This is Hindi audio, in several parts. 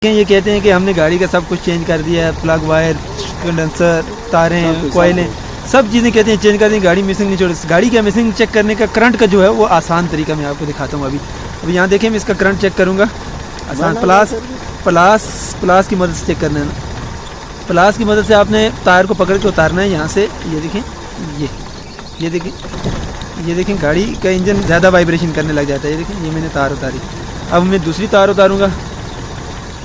ये कहते हैं कि हमने गाड़ी का सब कुछ चेंज कर दिया है, प्लग, वायर, कंडेंसर, तारें, कोयलें, सब चीज़ें कहते हैं चेंज कर दी, गाड़ी मिसिंग नहीं छोड़ी। गाड़ी का मिसिंग चेक करने का करंट का जो है वो आसान तरीका मैं आपको दिखाता हूँ। अभी यहाँ देखिए, मैं इसका करंट चेक करूँगा। आसान प्लास की मदद से चेक करना है ना। प्लास की मदद से आपने तार को पकड़ के उतारना है यहाँ से। ये देखें, ये देखें गाड़ी का इंजन ज़्यादा वाइब्रेशन करने लग जाता है। ये देखें, ये मैंने तार उतारी। अब मैं दूसरी तार उतारूँगा।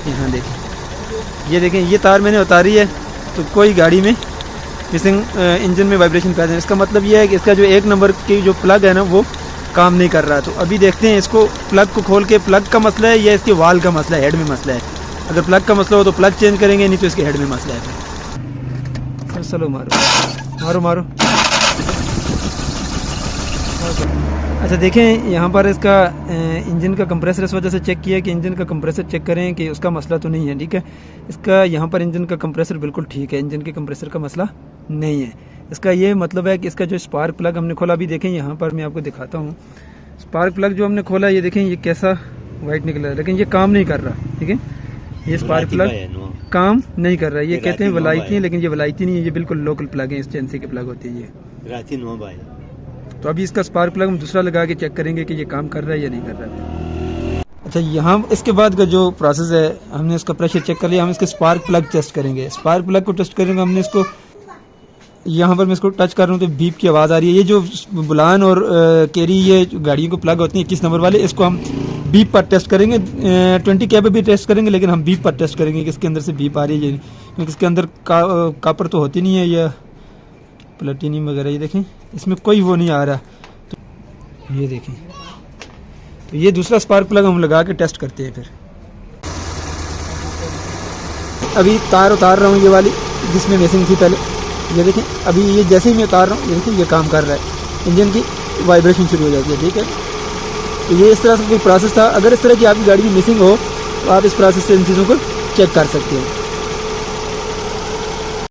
यहाँ देखें, ये देखें, ये तार मैंने उतारी है तो कोई गाड़ी में मिसिंग इंजन में वाइब्रेशन पैदा है। इसका मतलब ये है कि इसका जो 1 नंबर की जो प्लग है ना वो काम नहीं कर रहा। तो अभी देखते हैं इसको, प्लग को खोल के, प्लग का मसला है या इसके वाल का मसला है, हेड में मसला है। अगर प्लग का मसला हो तो प्लग चेंज करेंगे, नहीं तो इसके हेड में मसला है। चलो मारो। अच्छा देखें, यहाँ पर इसका इंजन का कंप्रेसर इस वजह से चेक किया कि इंजन का कंप्रेसर चेक करें कि उसका मसला तो नहीं है। ठीक है, इसका यहाँ पर इंजन का कंप्रेसर बिल्कुल ठीक है, इंजन के कंप्रेसर का मसला नहीं है। इसका ये मतलब है कि इसका जो स्पार्क प्लग हमने खोला, अभी देखें यहाँ पर मैं आपको दिखाता हूँ। स्पार्क प्लग जो हमने खोला, ये देखें, ये कैसा वाइट निकला है, लेकिन ये काम नहीं कर रहा। ठीक है, ये स्पार्क प्लग काम नहीं कर रहा है। ये कहते हैं वलायती है, लेकिन ये वलायती नहीं है, ये बिल्कुल लोकल प्लग है, इस एजेंसी के प्लग होती है ये। तो अभी इसका स्पार्क प्लग हम दूसरा लगा के चेक करेंगे कि ये काम कर रहा है या नहीं कर रहा है। अच्छा, यहाँ इसके बाद का जो प्रोसेस है, हमने इसका प्रेशर चेक कर लिया, हम इसके स्पार्क प्लग टेस्ट करेंगे। स्पार्क प्लग को टेस्ट करेंगे, हमने इसको यहाँ पर मैं इसको टच कर रहा हूँ तो बीप की आवाज़ आ रही है। ये जो बुलान और कैरी, ये गाड़ियों को प्लग होते हैं 21 नंबर वाले, इसको हम बीप पर टेस्ट करेंगे। 20 के पे भी टेस्ट करेंगे, लेकिन हम बीप पर टेस्ट करेंगे कि इसके अंदर से बीप आ रही है, क्योंकि इसके अंदर कापर तो होती नहीं है या प्लेटिनियम वगैरह। ये देखें, इसमें कोई वो नहीं आ रहा। तो ये देखें, तो ये दूसरा स्पार्क प्लग हम लगा के टेस्ट करते हैं। फिर अभी तार उतार रहा हूँ, ये वाली जिसमें मिसिंग थी पहले। ये देखें, अभी ये जैसे ही मैं उतार रहा हूँ, ये देखिए, ये काम कर रहा है, इंजन की वाइब्रेशन शुरू हो जाती है। ठीक है, तो ये इस तरह से कोई प्रोसेस था। अगर इस तरह की आपकी गाड़ी की मिसिंग हो तो आप इस प्रोसेस से इन चीज़ों को चेक कर सकते हैं।